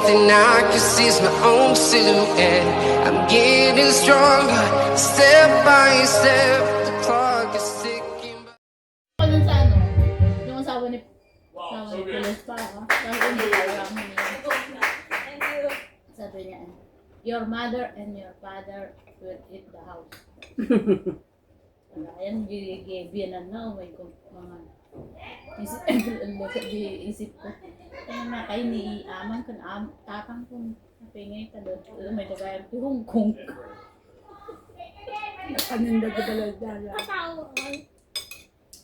thing I can see is my own silhouette. I'm getting stronger, step by step. The clock is ticking. Ano sa ano? Yung asawa ni Pulis pa ako. Tapos hindi ko alam niya. Sabi niya, your mother and your father will eat the house. Ayan, gibianan na. May mga isip ko. Kaya na kayo ni amang kan tatang kong napingay ka doon. May tagayan ko Hong Kong. Kaninda di balay dala.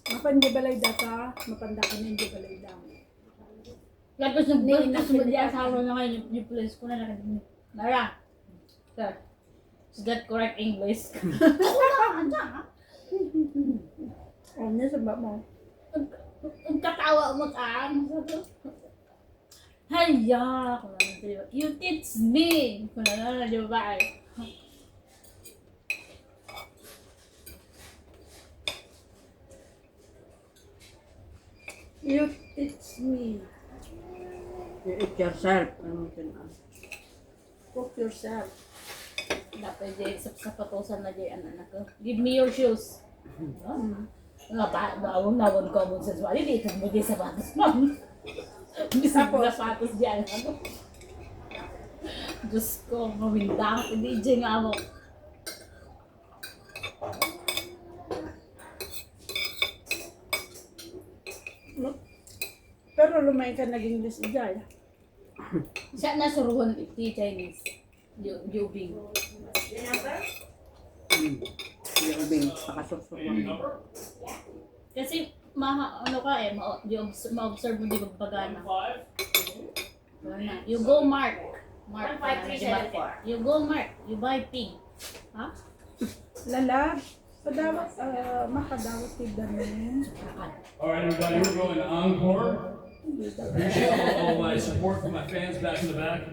Mapan di balay data, mapanda ka na di balay dala. Tapos nung asawa na ngayon, yung place ko na nakadinig. Mara, sir, is that correct English? Ano sa ba mo? Ang katawa mo ka. Haya! You teach me! Kung ano na, di ba? You teach me. You eat yourself. Ano mo Cook yourself. Dapat di sa patusan na di anak ko. Give me your shoes. Nga ba, nawon ko mo sa swali, di ito mo di sapatos mo. Bisag na sapatos di anak ko. Diyos ko, mawindang ko di dyan nga mo. Pero lumay ka naging English ijay. Siya na suruhan iti Chinese. Jubing. Hindi ko bing pakasusurwang. Kasi ano ka ma-observe mo di magpagana. You go Mark. Mark. 15374. You go Mark. You buy pig. Ha? Lala, padawat, makadawat ti damin. Alright everybody, we're going to Encore. Appreciate all my support from my fans back in the back.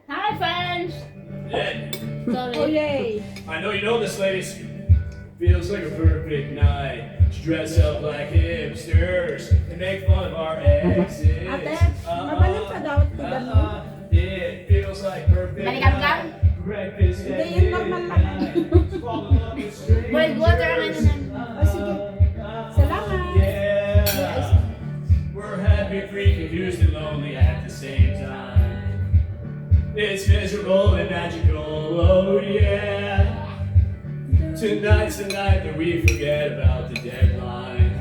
Hi fans! Yeah. Sorry. Oh yay! I know you know this, ladies. Feels like a perfect night to dress up like hipsters and make fun of our exes. Ate, mabalin pa dawat ti damin. It feels like perfect Maligam-gam? night. Breakfast Hindi, and yun normal lang. Boiled water ang ano nan. O sige. Salamat! Yeah. We're happy, free, confused, and lonely at the same time. It's miserable and magical, oh yeah. Tonight's the night that we forget about the deadline.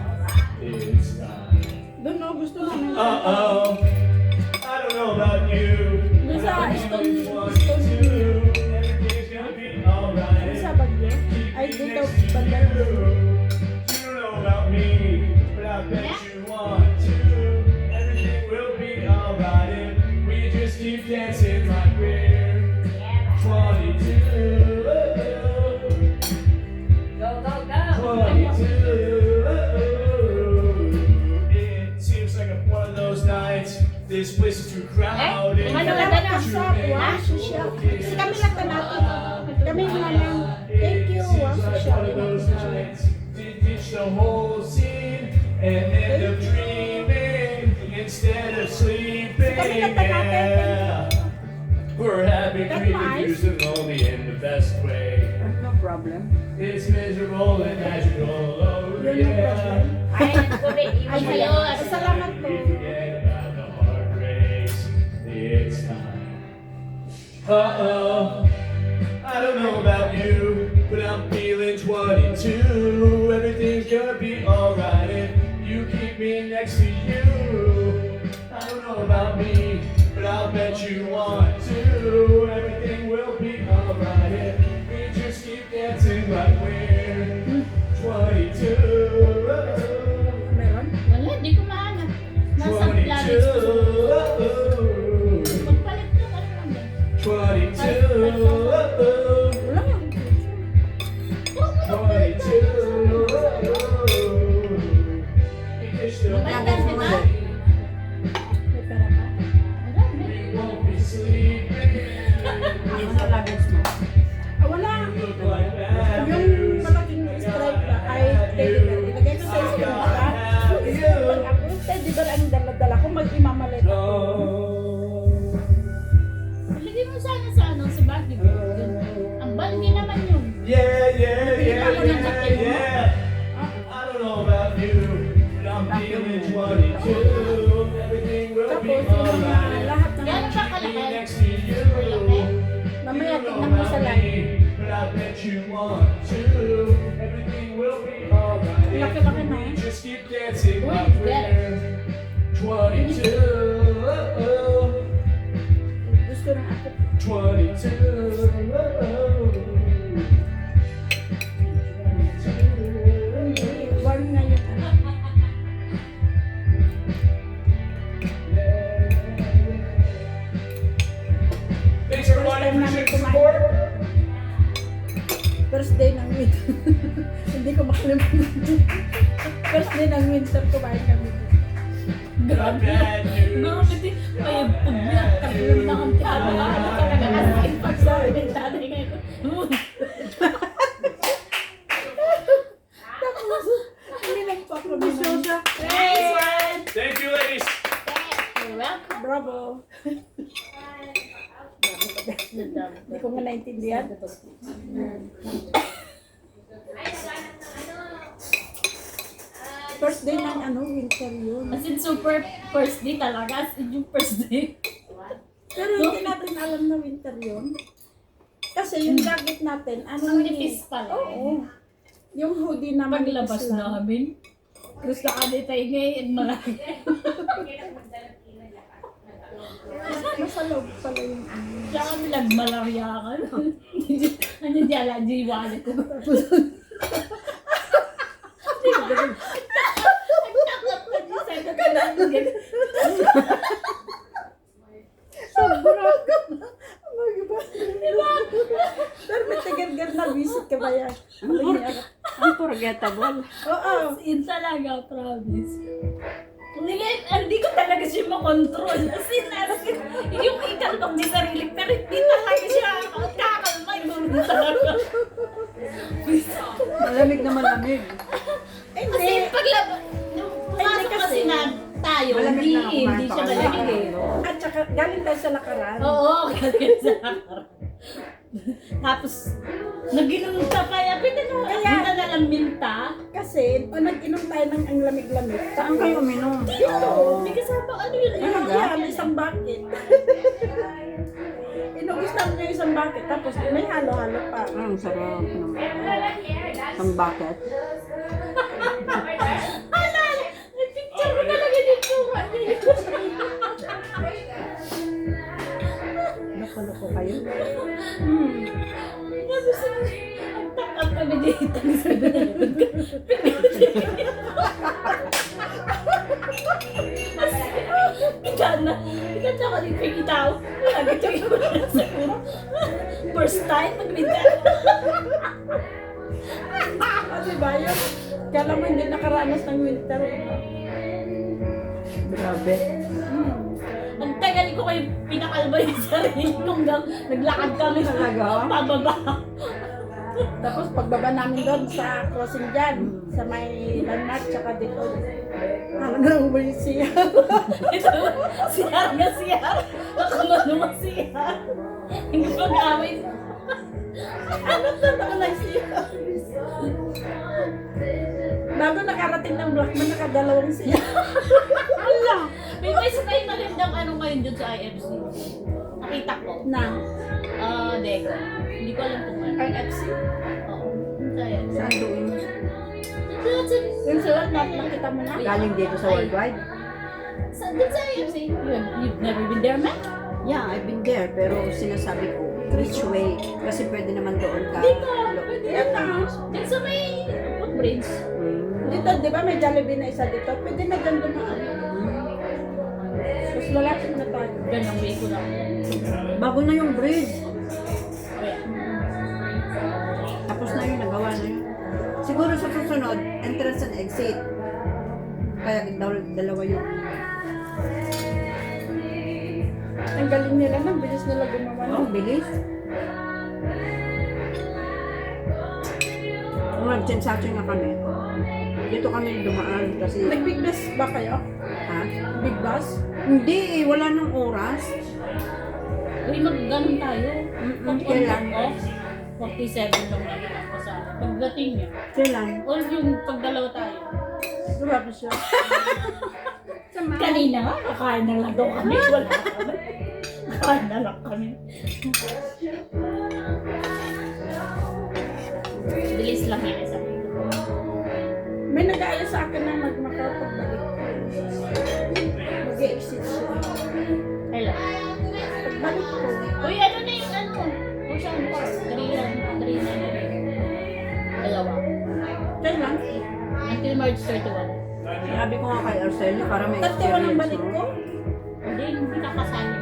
It's time. Doon no, gusto mo na. Uh-oh. I don't know about you. Doon sa Everything's Stone gonna be alright. Doon sa Bagyo. Ay, dito, bandar. You don't know about me, but I bet you want to. Everything will be alright if we just keep dancing like we're 22. Go, go, go! 22. It seems like one of those nights. This place is too crowded. Salamat ka sa wow, susya. Kasi kami lang natin. Kami nga lang. Thank you, wow, susya. One of those nights. Ditch the whole scene and end up dreaming instead of sleeping. Yeah. We're happy, free, confused, and lonely in the best way. No problem. It's miserable and magical, oh yeah. Ay, hello. Salamat po. Forget about the heartbreaks. It's time. Uh-oh. I don't know about you, but I'm feeling 22. Everything's gonna be alright if you keep me next to you. I don't know about me, but I'll bet you want to. Everything will be alright if we just keep dancing like we're 22. Meron? Wala, di ko mahanap. Nasa planet ko. 22. Magpalit na ka naman yan. 22. Wala nga. 22. Maganda sila. May pera pa. Wala, We won't be sleeping. Ano sa luggage mo? Wala. Look like that. Yung malaking stripe na ay teddy bear. Ilagay ko sa isip mo ka. Pag ako, teddy bear ang dala-dala ko, mag-imamalit ako. Oh, Lagay mo sana sa ano, sa bakit. Ang balgi naman yun. Yeah, yeah, Hindi pa yeah, ako nandiyan. yeah. I don't know about you, but I'm feeling 22. Everything will Tapos be yung mga alright. lahat ng Gano'n ba Be kalaki? next to you. mamaya You know tignan mo sa about live. me, but I bet you want to. Everything will be alright. Laki-laki na eh. Just keep dancing, my Wait, get friend. 22. Gusto ng ako. 22. Warm na yun. Thanks everybody for your support. First day ng winter. Hindi ko makalimutan. First day ng winter, kumain kami. Not bad news. Grabe din. May pagbiyak ka doon na ang tiyado. Ano ka nag-asin pag sa akin tatay ngayon. Tapos, hindi lang pa kami. Nice one! Thank you, ladies. You're welcome. Bravo. Hindi ko nga naintindihan. First day ng ano, winter yun. As in super first day talaga. As in yung first day. Pero hindi natin alam na winter yun. Kasi yung jacket natin, ano Ang yun nipis pala. Oo. Yung hoodie naman Paglabas nipis lang. namin. Gusto ka di tayo ngayon malaki. Nasa loob pala yung ano. Kaya kami nagmalarya ka. Ano di ala, di wallet ko. Sobra. Pero may tagar-gar na visit ka ba yan? Unforgettable. Oo. Yun talaga, promise. Hindi ko talaga siya makontrol. As in, yung ikalbang di sarili, pero hindi talaga siya kakalma. Yung talaga. Malamig na malamig. Kasi Hindi. paglabas, pumasok kasi na tayo, Malamig hindi, na ako hindi siya malamig eh. At saka galing tayo sa lakaran. Oo, galing sa lakaran. Tapos, nag-inom ka kaya, pwede na lang minta. Kasi, nag-inom tayo ng ang lamig-lamig. Saan kayo uminom? Dito. May kasama, ano yun? Talaga? Yan, isang bucket. Inubos namin yung isang bucket. Tapos may halo-halo pa. Ang sarap naman. Ang bucket. Hala! May picture ko talaga dito. Loko-loko kayo. Tapos, ang takap kami dito. Ikan na ako din pagkitaw. Lagi ito yung siguro. First time, magminta. Diba yun? Kala mo hindi nakaranas ng winter. Grabe. Ang tagal ko kayo pinakalba yung sarili ko hanggang naglakad kami Talaga? pababa. Tapos pagbaba namin doon sa crossing dyan, sa may landmark, tsaka dito. Hanggang may siya. Ito, siyar nga siyar. Ako naman siyar. Hindi pag-away. Ano to naman ang siya? Bago nakarating ng Blackman, nakadalawang siya. Hala! May isa kayo magandang ano ngayon dyan sa IFC. Nakita ko. Na, Dego. Hindi ko alam kung ano. RFC. Oo. Sa IFC. Saan doon? Yung sulat na nakita mo na. Galing dito sa worldwide? Dun sa IFC. You've never been there, man? Yeah, I've been there. Pero sinasabi ko, which way? Kasi pwede naman doon ka. Dito. Pwede Yan na. Dun sa may footbridge. Dito, di ba may Jollibee na isa dito? Pwede na dyan dumaan. Mas malapit na tayo. Ganang way ko lang. Bago na yung bridge. Kaya, Tapos na yun, nagawa na yun. Siguro sa susunod, entrance and exit. Kaya dalawa yun. Ang galing nila, ang bilis nila gumawa. Ang bilis. Kung nag-sensation na kami, dito kami dumaan kasi... Nag-big bus ba kayo? Ha? Big bus? Hindi eh, wala nang oras. Uy, mag-ganon tayo. Pag kailan? off, 47 lang naman ako sa pagdating niya. Kailan? Or yung pagdalawa tayo. Grabe siya. Kanina nga, kakain na lang daw kami. Wala kami. Kakain na lang kami. Bilis lang yan sa akin. May nag-aaya sa akin na magmakapagbalik. Mag-exit siya. Kailan? Pagbalik ko. Uy, ano na yung ano? Ocean Park. 3 na dalawa. Kailan? Until March 31. Sabi ko nga kay Arceli para may Tatiwan ang balik ko. Hindi, hindi nakasali.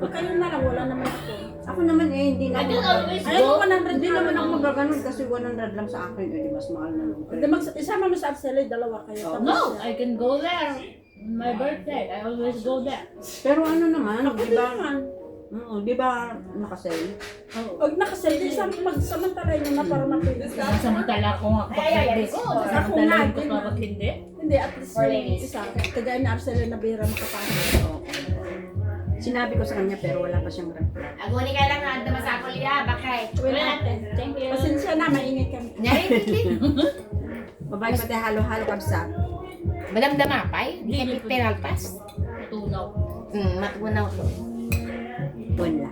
O kayo na lang, wala naman ako. Ako naman hindi na I can always Ayaw ko go. 100 Hindi naman ako magaganon kasi 100 lang sa akin. Eh, di mas mahal na lang. Hindi, isama mo sa Arceli, dalawa kayo. Oh, Tapos No, siya. I can go there. On my birthday, I always go there. Pero ano naman, Ako di din ba? naman. Oo, di ba nakasale? Pag nakasali, magsamantala nyo na para mapili. Samantala ko nga kapag birthday ko. Ako Samantala nga, ko din. kapag hindi. Hindi, at least yung isa. Kagaya ni Arceli na bihira makapasok. Sinabi ko sa kanya pero wala pa siyang reply. Aguni ka lang na masakol ya, bakay. Wala natin. Thank you. Pasensya na, maingay kami. Nyari, Babae pati halo-halo kabsa. Madamdama pa di ka penal pass. Tunaw. Matunaw to. Wala.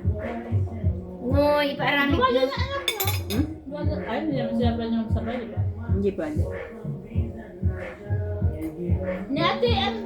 No, iparami Wala ko. na anak mo. Wala. Ay, hindi naman sila pa niyong sabay, di ba? Hindi pwede. Ni ate, ano